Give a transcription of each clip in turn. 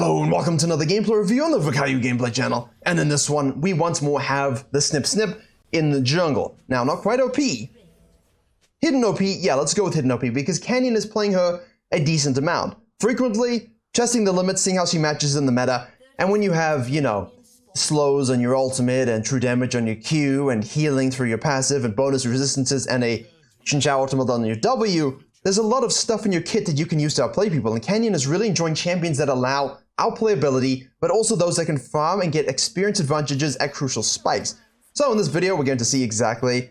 Hello and welcome to another gameplay review on the Virkayu gameplay channel. And in this one, we once more have the Snip Snip in the jungle. Now, not quite OP. Hidden OP, yeah, let's go with Hidden OP because Canyon is playing her a decent amount. Frequently, testing the limits, seeing how she matches in the meta. And when you have, you know, slows on your ultimate and true damage on your Q and healing through your passive and bonus resistances and a Shinchao ultimate on your W, there's a lot of stuff in your kit that you can use to outplay people, and Canyon is really enjoying champions that allow outplayability, but also those that can farm and get experience advantages at crucial spikes. So in this video, we're going to see exactly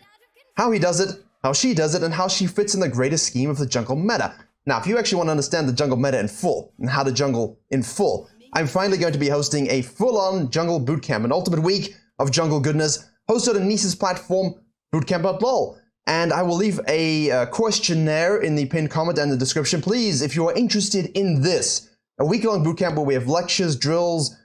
how he does it, how she does it, and how she fits in the greater scheme of the jungle meta. Now, if you actually want to understand the jungle meta in full, and how to jungle in full, I'm finally going to be hosting a full-on jungle bootcamp, an ultimate week of jungle goodness, hosted on Nice's platform, bootcamp.lol. And I will leave a questionnaire in the pinned comment and the description. Please, if you are interested in this, a week-long bootcamp where we have lectures, drills,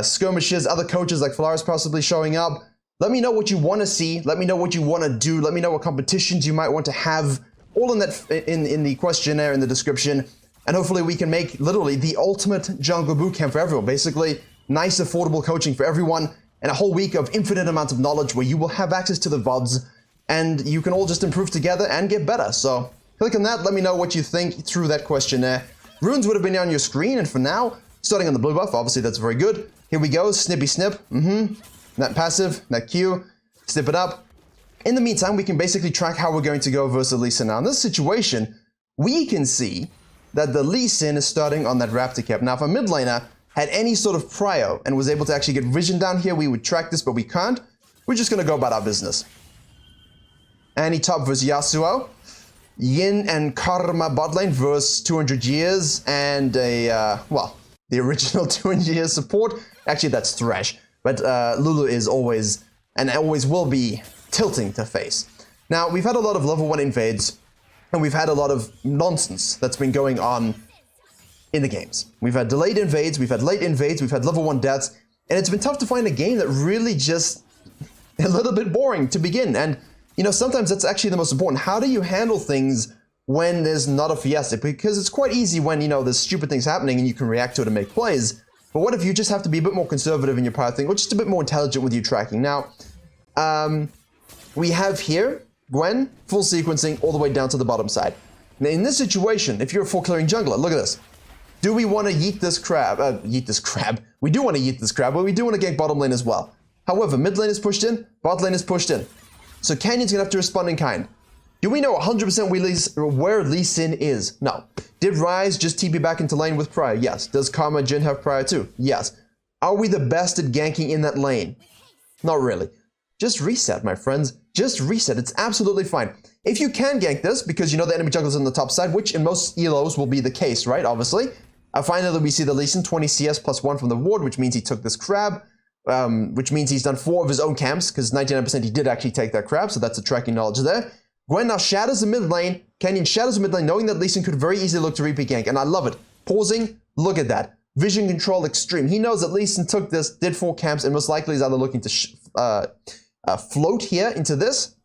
skirmishes, other coaches like Falaris possibly showing up, let me know what you want to see. Let me know what you want to do. Let me know what competitions you might want to have. All in that in the questionnaire in the description. And hopefully we can make literally the ultimate jungle bootcamp for everyone. Basically, nice, affordable coaching for everyone, and a whole week of infinite amounts of knowledge where you will have access to the VODs. And you can all just improve together and get better. So click on that, let me know what you think through that questionnaire. Runes would have been on your screen, and for now, starting on the blue buff, obviously that's very good. Here we go, snippy snip, that passive, that Q, snip it up. In the meantime, we can basically track how we're going to go versus Lee Sin. Now in this situation, we can see that the Lee Sin is starting on that Raptor cap. Now if a mid laner had any sort of prio and was able to actually get vision down here, we would track this, but we can't. We're just gonna go about our business. Annie top versus Yasuo, Yin and Karma bot lane versus 200 years and a, well, the original 200 years support. Actually, that's Thresh, but Lulu is always, and always will be, tilting to face. Now, we've had a lot of level 1 invades, and we've had a lot of nonsense that's been going on in the games. We've had delayed invades, we've had late invades, we've had level 1 deaths, and it's been tough to find a game that really just a little bit boring to begin. And you know, sometimes that's actually the most important. How do you handle things when there's not a fiesta? Because it's quite easy when, you know, there's stupid things happening and you can react to it and make plays. But what if you just have to be a bit more conservative in your power thing, or just a bit more intelligent with your tracking? Now, we have here GWEN, full sequencing all the way down to the bottom side. Now, in this situation, if you're a full clearing jungler, look at this. Do we want to yeet this crab? We do want to yeet this crab, but we do want to gank bottom lane as well. However, mid lane is pushed in, bot lane is pushed in. So Canyon's gonna have to respond in kind. Do we know 100% where Lee Sin is? No. Did Ryze just TP back into lane with Prior? Yes. Does Karma Jhin have Prior too? Yes. Are we the best at ganking in that lane? Not really. Just reset, my friends. Just reset. It's absolutely fine. If you can gank this, because you know the enemy jungler's on the top side, which in most ELOs will be the case, right? Obviously. Finally, we see the Lee Sin 20 CS plus 1 from the ward, which means he took this crab. Which means he's done 4 of his own camps, because 99% he did actually take that crab, so that's a tracking knowledge there. GWEN now shadows the mid lane. Canyon shadows the mid lane, knowing that Lee Sin could very easily look to repeat gank, and I love it. Pausing, look at that. Vision control extreme. He knows that Lee Sin took this, did 4 camps, and most likely is either looking to float here into this,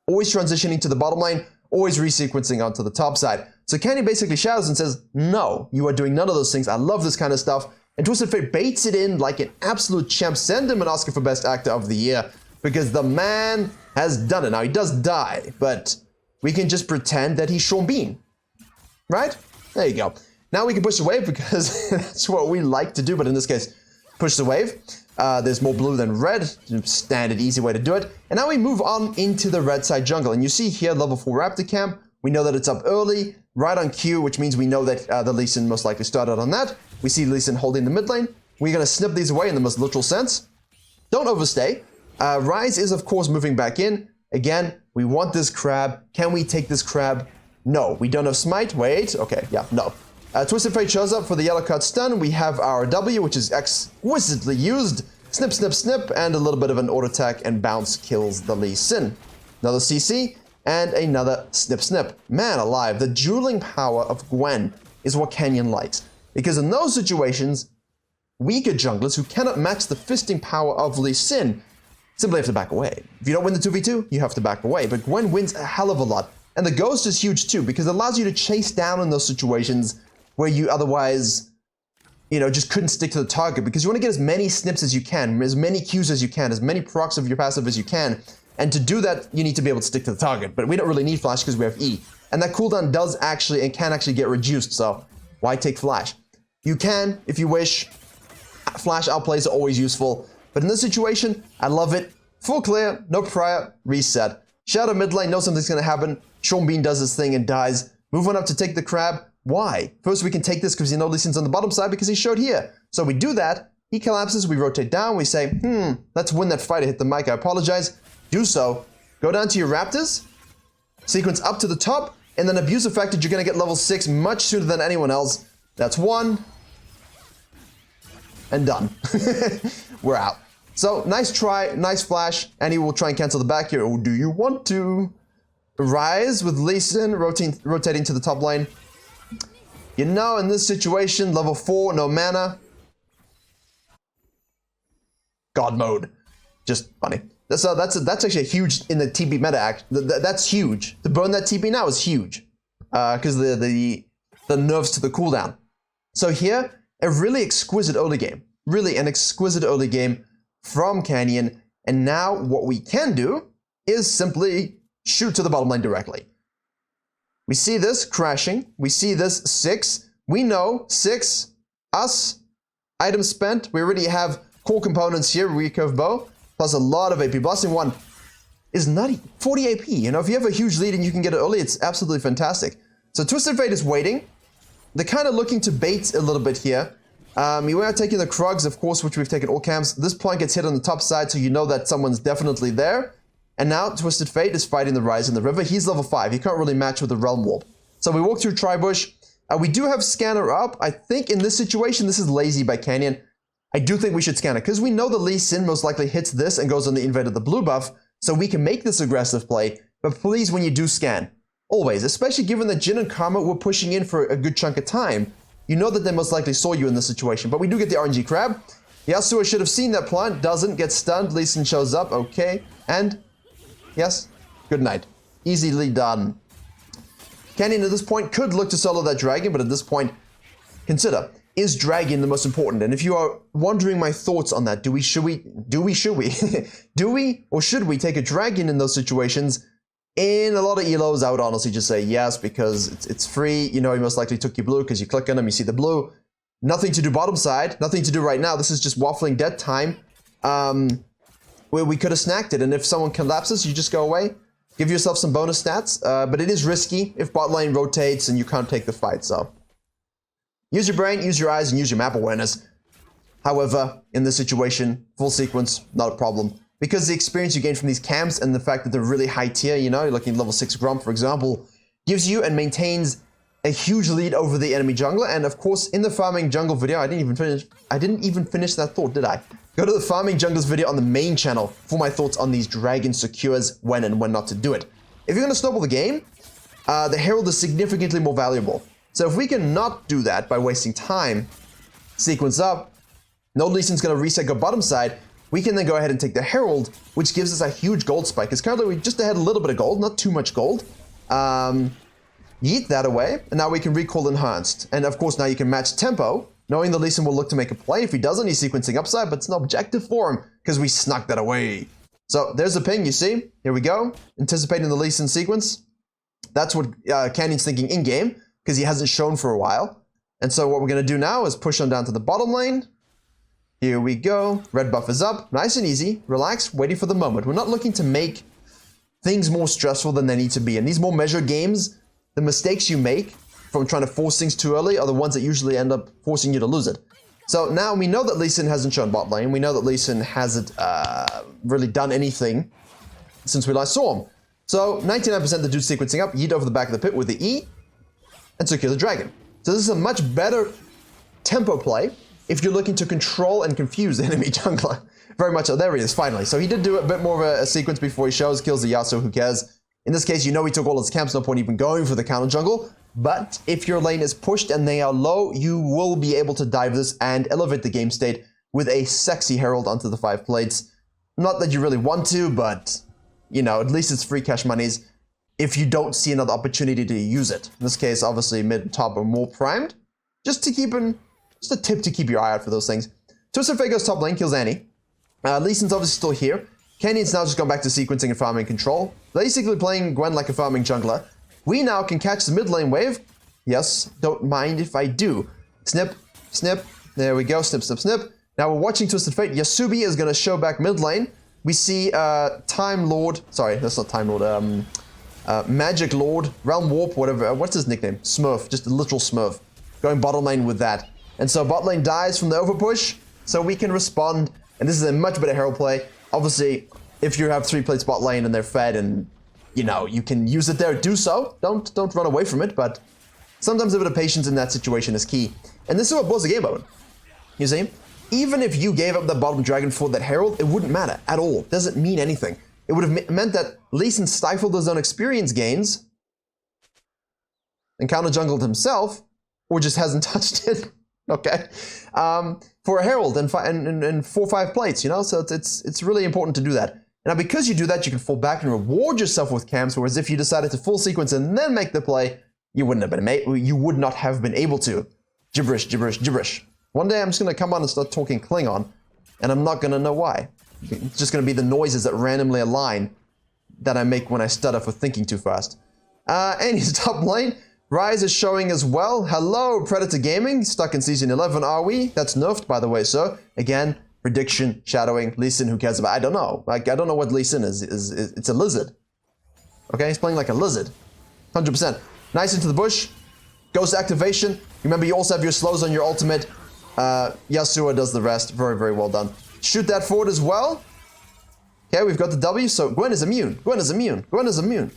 always transitioning to the bottom lane, always resequencing onto the top side. So Canyon basically shadows and says, no, you are doing none of those things. I love this kind of stuff. And Twisted Fate baits it in like an absolute champ. Send him an Oscar for Best Actor of the Year, because the man has done it. Now, he does die, but we can just pretend that he's Sean Bean. Right? There you go. Now we can push the wave, because that's what we like to do, but in this case, push the wave. There's more blue than red. Standard, easy way to do it. And now we move on into the red side jungle. And you see here, level 4 Raptor Camp. We know that it's up early, right on Q, which means we know that the Lee Sin most likely started on that. We see Lee Sin holding the mid lane. We're going to snip these away in the most literal sense. Don't overstay. Ryze is, of course, moving back in. Again, we want this crab. Can we take this crab? No. We don't have smite. Wait. Okay. Yeah. No. Twisted Fate shows up for the yellow card stun. We have our W, which is exquisitely used. Snip, snip, snip, and a little bit of an auto attack, and bounce kills the Lee Sin. Another CC, and another snip, snip. Man alive. The dueling power of GWEN is what Canyon likes. Because in those situations, weaker junglers who cannot match the fisting power of Lee Sin simply have to back away. If you don't win the 2v2, you have to back away. But GWEN wins a hell of a lot. And the Ghost is huge too, because it allows you to chase down in those situations where you otherwise you know, just couldn't stick to the target, because you want to get as many snips as you can, as many Qs as you can, as many procs of your passive as you can. And to do that, you need to be able to stick to the target. But we don't really need flash because we have E. And that cooldown does actually and can actually get reduced, so why take flash? You can, if you wish. Flash outplays are always useful. But in this situation, I love it. Full clear, no prior, reset. Shadow mid lane, know something's going to happen. Sean Bean does his thing and dies. Move on up to take the crab. Why? First, we can take this because you know Lee Sin's on the bottom side because he showed here. So we do that. He collapses. We rotate down. We say, let's win that fight. I hit the mic. I apologize. Do so. Go down to your Raptors. Sequence up to the top. And then abuse the fact that you're going to get level 6 much sooner than anyone else. That's 1. And done. We're out. So, nice try. Nice flash. And he will try and cancel the back here. Oh, do you want to? Rise with Lee Sin rotating to the top lane. You know, in this situation, level 4, no mana. God mode. Just funny. That's actually a huge in the TP meta act. That's huge. To burn that TP now is huge. Because the nerfs to the cooldown. So here, a really exquisite early game. Really an exquisite early game from Canyon. And now what we can do is simply shoot to the bottom lane directly. We see this crashing. We see this 6. We know 6, us, item spent. We already have core components here, recurve bow, plus a lot of AP. Blasting 1 is nutty. 40 AP. You know, if you have a huge lead and you can get it early, it's absolutely fantastic. So Twisted Fate is waiting. They're kind of looking to bait a little bit here. You are taking the Krugs, of course, which we've taken all camps. This point gets hit on the top side, so you know that someone's definitely there. And now Twisted Fate is fighting the Rise in the River. He's level 5. He can't really match with the Realm Warp. So we walk through Tribush. We do have Scanner up. I think in this situation, this is lazy by Canyon. I do think we should scan it, because we know the Lee Sin most likely hits this and goes on the Invader the blue buff, so we can make this aggressive play. But please, when you do scan, always, especially given that Jin and Karma were pushing in for a good chunk of time, you know that they most likely saw you in this situation. But we do get the RNG crab. Yasuo should have seen that plant, doesn't, get stunned. Lee Sin shows up, okay, and yes, good night. Easily done. Canyon at this point could look to solo that dragon, but at this point, consider, is dragon the most important? And if you are wondering my thoughts on that, should we or should we take a dragon in those situations? In a lot of elos, I would honestly just say yes, because it's free. You know, he most likely took you blue because you click on him, you see the blue. Nothing to do bottom side, nothing to do right now. This is just waffling dead time. Where we could have snacked it, and if someone collapses, you just go away. Give yourself some bonus stats, but it is risky if bot lane rotates and you can't take the fight, so. Use your brain, use your eyes, and use your map awareness. However, in this situation, full sequence, not a problem. Because the experience you gain from these camps and the fact that they're really high tier, you know, you're looking at level 6 Grump, for example, gives you and maintains a huge lead over the enemy jungler. And of course, in the farming jungle video, I didn't even finish that thought, did I? Go to the farming junglers video on the main channel for my thoughts on these dragon secures, when and when not to do it. If you're going to snowball the game, the Herald is significantly more valuable. So if we can not do that by wasting time, sequence up, no Lee Sin's going to reset, go bottom side, we can then go ahead and take the Herald, which gives us a huge gold spike. Because currently we just had a little bit of gold, not too much gold. Yeet that away, and now we can recall enhanced. And of course now you can match tempo, knowing the Lee Sin will look to make a play. If he doesn't, he's sequencing upside, but it's no objective for him, because we snuck that away. So there's the ping, you see? Here we go, anticipating the Lee Sin sequence. That's what Canyon's thinking in-game, because he hasn't shown for a while. And so what we're going to do now is push on down to the bottom lane. Here we go. Red buff is up. Nice and easy. Relax, waiting for the moment. We're not looking to make things more stressful than they need to be. In these more measured games, the mistakes you make from trying to force things too early are the ones that usually end up forcing you to lose it. So now we know that Lee Sin hasn't shown bot lane. We know that Lee Sin hasn't really done anything since we last saw him. So 99% the dude's sequencing up, yeet over the back of the pit with the E, and secure the dragon. So this is a much better tempo play if you're looking to control and confuse the enemy jungler. Very much so. There he is, finally. So he did do a bit more of a sequence before he shows, kills the Yasuo, who cares. In this case, you know he took all his camps, no point even going for the counter jungle. But if your lane is pushed and they are low, you will be able to dive this and elevate the game state with a sexy Herald onto the 5 plates. Not that you really want to, but, you know, at least it's free cash monies if you don't see another opportunity to use it. In this case, obviously, mid and top are more primed, just to keep an just a tip to keep your eye out for those things. Twisted Fate goes top lane, kills Annie. Lee Sin's obviously still here. Canyon's now just gone back to sequencing and farming control. Basically playing Gwen like a farming jungler. We now can catch the mid lane wave. Yes, don't mind if I do. Snip, snip. There we go. Snip, snip, snip. Now we're watching Twisted Fate. Yasubi is going to show back mid lane. We see Time Lord. Sorry, that's not Time Lord. Magic Lord, Realm Warp, whatever. What's his nickname? Smurf. Just a literal Smurf. Going bottom lane with that. And so bot lane dies from the overpush. So we can respond. And this is a much better Herald play. Obviously, if you have 3 plates bot lane and they're fed and, you know, you can use it there, do so. Don't run away from it, but sometimes a bit of patience in that situation is key. And this is what blows the game open. You see? Even if you gave up the bottom dragon for that Herald, it wouldn't matter at all. It doesn't mean anything. It would have meant that Lee Sin stifled his own experience gains and counter-jungled himself, or just hasn't touched it. Okay? For a Herald and 4 or 5 plates, you know? So it's really important to do that. Now, because you do that, you can fall back and reward yourself with camps, whereas if you decided to full sequence and then make the play, you would not have been able to. Gibberish, gibberish, gibberish. One day I'm just going to come on and start talking Klingon, and I'm not going to know why. It's just going to be the noises that randomly align that I make when I stutter for thinking too fast. And he's top lane. Rise is showing as well. Hello, Predator Gaming. Stuck in Season 11, are we? That's nerfed, by the way, so again, prediction, shadowing, Lee Sin, who cares about? I don't know. Like, I don't know what Lee Sin is. It's a lizard. Okay, he's playing like a lizard. 100%. Nice into the bush. Ghost activation. Remember, you also have your slows on your ultimate. Yasuo does the rest. Very, very well done. Shoot that forward as well. Okay, we've got the W, so Gwen is immune. Gwen is immune. Gwen is immune.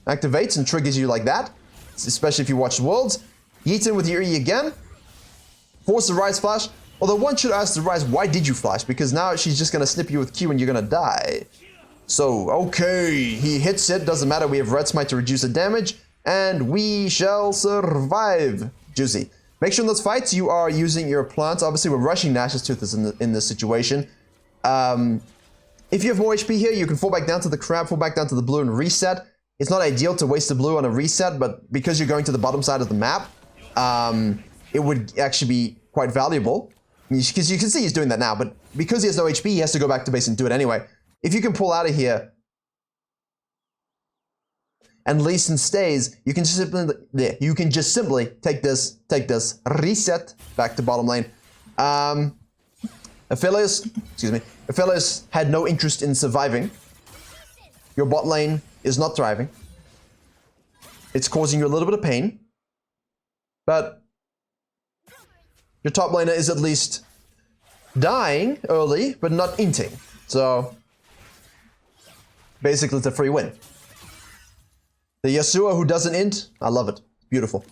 Activates and triggers you like that. Especially if you watch Worlds. Yeet in with your E again. Force the Rise flash. Although one should ask the Rise, why did you flash? Because now she's just going to snip you with Q and you're going to die. So, okay. He hits it. Doesn't matter. We have Red Smite to reduce the damage. And we shall survive. Juicy. Make sure in those fights you are using your plants. Obviously, we're rushing Nash's Tooth in this situation. If you have more HP here, you can fall back down to the crab, fall back down to the blue and reset. It's not ideal to waste the blue on a reset, but because you're going to the bottom side of the map, it would actually be quite valuable. Because you can see he's doing that now, but because he has no HP, he has to go back to base and do it anyway. If you can pull out of here, and Lee Sin stays, you can just simply take this, reset back to bottom lane. Aphelios had no interest in surviving. Your bot lane is not thriving. It's causing you a little bit of pain. But your top laner is at least dying early, but not inting. So basically it's a free win. The Yasuo who doesn't int, I love it. Beautiful.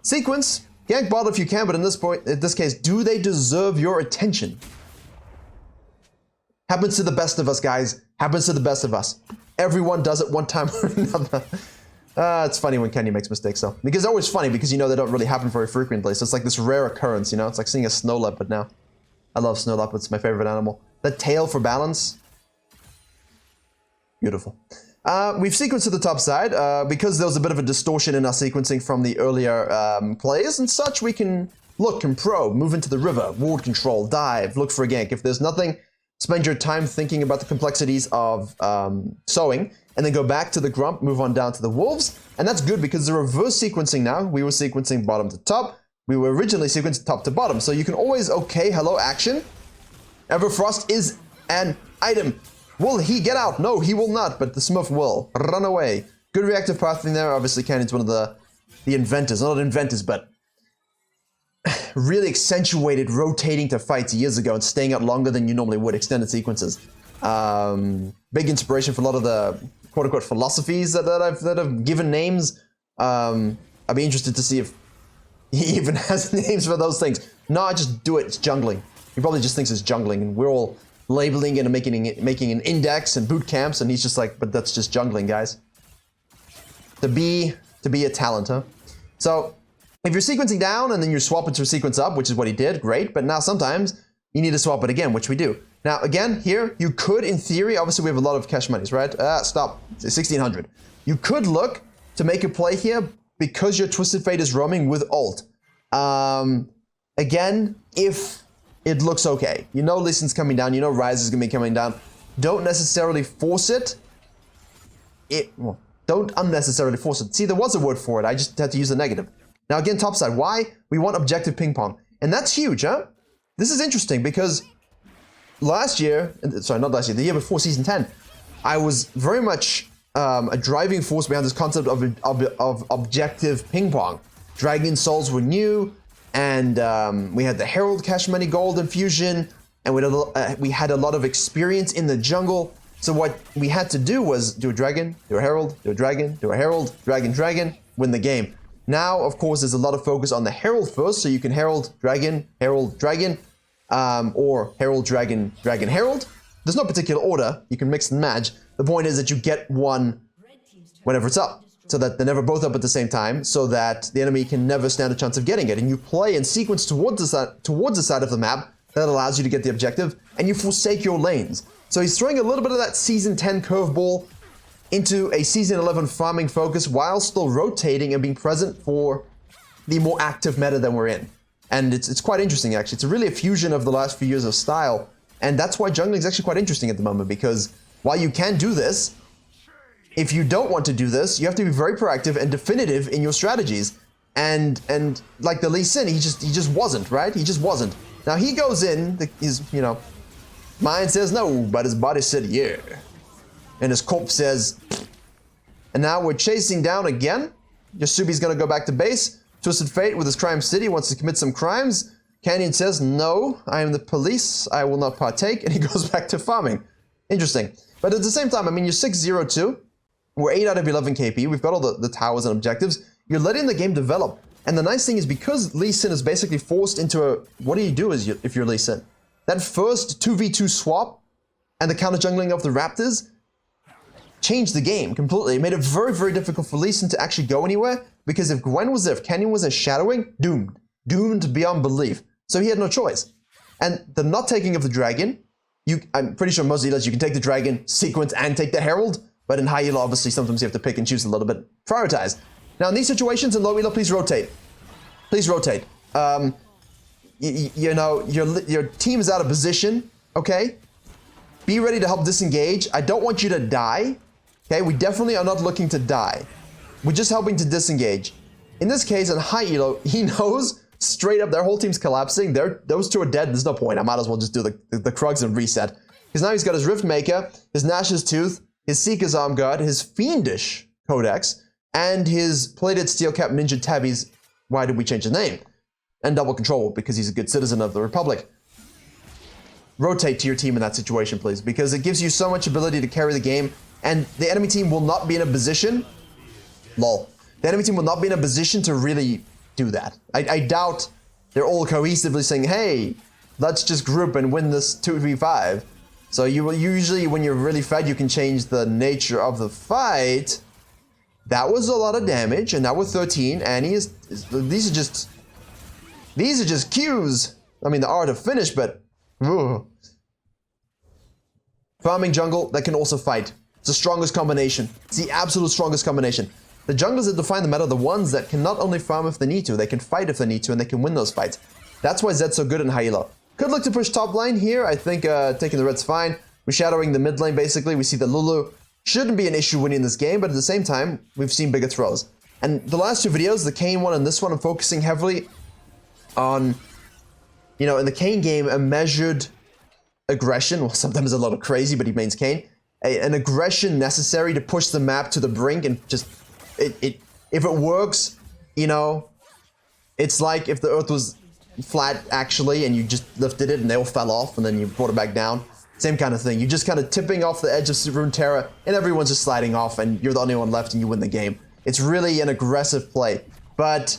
Sequence, gank bot if you can, but in this case, do they deserve your attention? Happens to the best of us, guys. Happens to the best of us. Everyone does it one time or another. It's funny when Kenny makes mistakes, though. Because it's always funny, because you know they don't really happen very frequently. So it's like this rare occurrence, you know? It's like seeing a snow leopard now. I love snow leopards, my favorite animal. The tail for balance. Beautiful. We've sequenced to the top side. Because there was a bit of a distortion in our sequencing from the earlier plays and such, we can look and probe, move into the river, ward control, dive, look for a gank. If there's nothing, spend your time thinking about the complexities of sowing, and then go back to the grump, move on down to the wolves. And that's good because the reverse sequencing now, we were sequencing bottom to top. We were originally sequenced top to bottom. So you can always, okay, hello, action. Everfrost is an item. Will he get out? No, he will not, but the Smurf will. Run away. Good reactive pathing there. Obviously, Canyon's one of the inventors. Not inventors, but really accentuated rotating to fights years ago and staying out longer than you normally would, extended sequences. Big inspiration for a lot of the quote-unquote philosophies that I've given names. I'd be interested to see if he even has names for those things. No, just do it. It's jungling. He probably just thinks it's jungling, and we're all labeling it and making an index and boot camps, and he's just like, but that's just jungling, guys. To be a talent, huh? So if you're sequencing down and then you swap it to sequence up, which is what he did, great. But now sometimes you need to swap it again, which we do. Now again, here you could, in theory, obviously we have a lot of cash monies, right? Stop. 1600. You could look to make a play here because your Twisted Fate is roaming with ult. Again, if it looks okay. You know Lee Sin's coming down, you know Ryze is going to be coming down. Don't necessarily force it. Well, don't unnecessarily force it. See, there was a word for it. I just had to use the negative. Now again, topside. Why? We want objective ping pong. And that's huge, huh? This is interesting because last year, sorry, not last year, the year before Season 10, I was very much a driving force behind this concept of objective ping pong. Dragon Souls were new, and we had the Herald Cash Money Gold infusion, and we had a lot of experience in the jungle. So what we had to do was do a dragon, do a herald, do a dragon, do a herald, dragon, win the game. Now, of course, there's a lot of focus on the herald first, so you can herald, dragon, or herald, dragon, herald. There's no particular order. You can mix and match. The point is that you get one whenever it's up, so that they're never both up at the same time, so that the enemy can never stand a chance of getting it. And you play in sequence towards the side of the map that allows you to get the objective, and you forsake your lanes. So he's throwing a little bit of that Season 10 curveball into a Season 11 farming focus while still rotating and being present for the more active meta that we're in. And it's quite interesting, actually. It's really a fusion of the last few years of style. And that's why jungling is actually quite interesting at the moment, because while you can do this, if you don't want to do this, you have to be very proactive and definitive in your strategies. And like the Lee Sin, he just wasn't, right? He just wasn't. Now he goes in, his, mind says no, but his body said yeah. And his corpse says, and now we're chasing down again. Yasubi's gonna go back to base. Twisted Fate with his crime city wants to commit some crimes. Canyon says, no, I am the police, I will not partake, and he goes back to farming. Interesting. But at the same time, I mean, you're 6-0-2. We're 8 out of 11 KP. We've got all the towers and objectives. You're letting the game develop. And the nice thing is, because Lee Sin is basically forced into a... What do you do if you're Lee Sin? That first 2v2 swap and the counter jungling of the Raptors changed the game completely. It made it very, very difficult for Lee Sin to actually go anywhere, because if GWEN was there, if Canyon was there shadowing, doomed. Doomed beyond belief. So he had no choice. And the not taking of the dragon, I'm pretty sure most dealers, you can take the dragon, sequence, and take the herald. But in high elo, obviously, sometimes you have to pick and choose a little bit. Prioritize. Now, in these situations, in low elo, please rotate. Please rotate. Your team is out of position, okay? Be ready to help disengage. I don't want you to die, okay? We definitely are not looking to die. We're just helping to disengage. In this case, in high elo, he knows straight up their whole team's collapsing. Those two are dead. There's no point. I might as well just do the Krugs and reset. Because now he's got his Riftmaker, his Nash's Tooth, his Seeker's Arm Guard, his Fiendish Codex, and his Plated Steel Cap Ninja Tabbies. Why did we change his name? And Double Control, because he's a good citizen of the Republic. Rotate to your team in that situation, please, because it gives you so much ability to carry the game, and the enemy team will not be in a position... Lol. The enemy team will not be in a position to really do that. I doubt they're all cohesively saying, hey, let's just group and win this 2v5. So you will usually, when you're really fed, you can change the nature of the fight. That was a lot of damage, and now we're 13, and these are just cues. I mean, the art of finish, but ugh. Farming jungle that can also fight. It's the strongest combination. It's the absolute strongest combination. The junglers that define the meta are the ones that can not only farm if they need to, they can fight if they need to, and they can win those fights. That's why Zed's so good in high elo. Could look to push top lane here. I think taking the red's fine. We're shadowing the mid lane, basically. We see that Lulu shouldn't be an issue winning this game, but at the same time, we've seen bigger throws. And the last two videos, the Kayn one and this one, I'm focusing heavily on, in the Kayn game, a measured aggression. Well, sometimes a lot of crazy, but he mains Kayn. An aggression necessary to push the map to the brink and just... if it works, it's like if the earth was flat actually and you just lifted it and they all fell off and then you brought it back down. Same kind of thing. You're just kind of tipping off the edge of Runeterra and everyone's just sliding off and you're the only one left and you win the game. It's really an aggressive play. But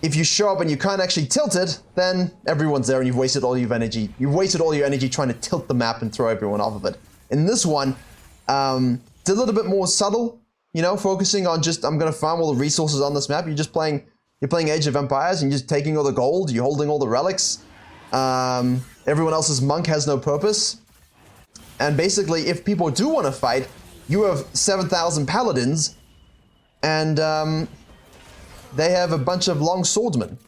if you show up and you can't actually tilt it, then everyone's there and you've wasted all your energy. You've wasted all your energy trying to tilt the map and throw everyone off of it. In this one, it's a little bit more subtle. Focusing on just, I'm going to farm all the resources on this map. You're playing Age of Empires and you're just taking all the gold. You're holding all the relics. Everyone else's monk has no purpose. And basically, if people do want to fight, you have 7,000 paladins and they have a bunch of long swordsmen.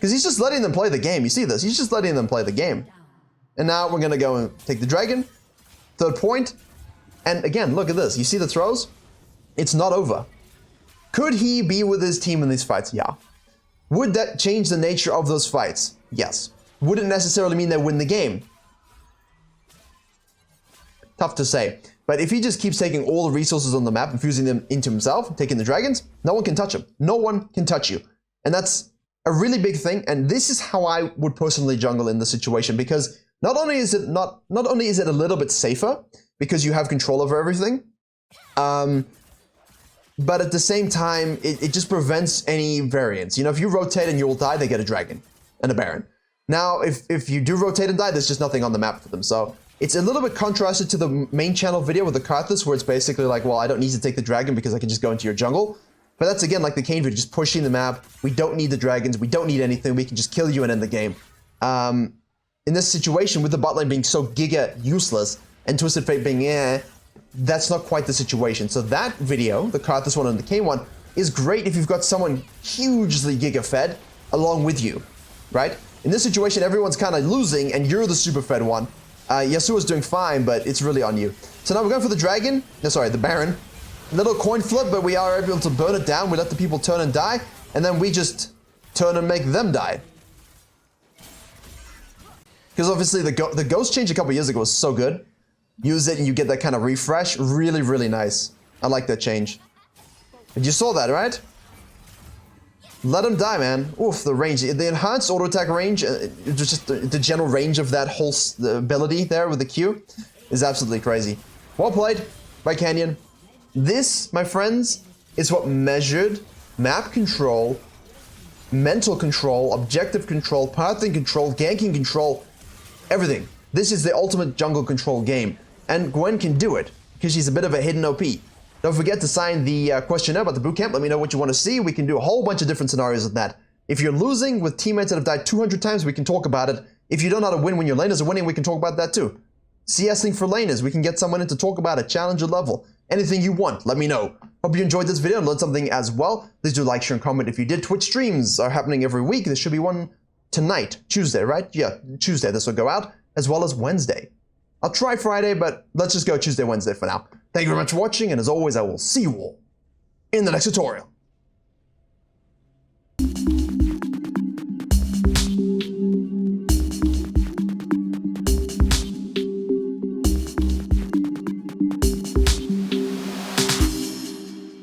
Because he's just letting them play the game. You see this? He's just letting them play the game. And now we're going to go and take the dragon. Third point. And again, look at this. You see the throws? It's not over. Could he be with his team in these fights? Yeah. Would that change the nature of those fights? Yes. Would it necessarily mean they win the game? Tough to say. But if he just keeps taking all the resources on the map and fusing them into himself, taking the dragons, no one can touch him. No one can touch you. And that's a really big thing. And this is how I would personally jungle in this situation, because not only is it a little bit safer because you have control over everything, but at the same time, it just prevents any variance. You know, if you rotate and you will die, they get a dragon and a baron. Now, if you do rotate and die, there's just nothing on the map for them. So it's a little bit contrasted to the main channel video with the Karthus, where it's basically like, well, I don't need to take the dragon because I can just go into your jungle. But that's again like the Kane video, just pushing the map. We don't need the dragons. We don't need anything. We can just kill you and end the game. In this situation, with the bot lane being so giga useless and Twisted Fate being that's not quite the situation. So that video, the Karthus one and the Kane one, is great if you've got someone hugely giga fed along with you, right? In this situation, everyone's kind of losing and you're the super fed one. Yasuo's doing fine, but it's really on you. So now we're going for the dragon. No, sorry, the baron. Little coin flip, but we are able to burn it down. We let the people turn and die, and then we just turn and make them die. Because obviously the ghost change a couple years ago was so good. Use it and you get that kind of refresh. Really, really nice. I like that change. And you saw that, right? Let him die, man. Oof, the range. The enhanced auto attack range, just the general range of that whole ability there with the Q is absolutely crazy. Well played by Canyon. This, my friends, is what measured map control, mental control, objective control, pathing control, ganking control, everything. This is the ultimate jungle control game. And Gwen can do it because she's a bit of a hidden OP. Don't forget to sign the questionnaire about the bootcamp. Let me know what you want to see. We can do a whole bunch of different scenarios with that. If you're losing with teammates that have died 200 times, we can talk about it. If you don't know how to win when your laners are winning, we can talk about that too. CSing for laners, we can get someone in to talk about it, challenger level. Anything you want, let me know. Hope you enjoyed this video and learned something as well. Please do like, share, and comment if you did. Twitch streams are happening every week. There should be one tonight, Tuesday, right? Yeah, Tuesday this will go out, as well as Wednesday. I'll try Friday, but let's just go Tuesday, Wednesday for now. Thank you very much for watching, and as always, I will see you all in the next tutorial.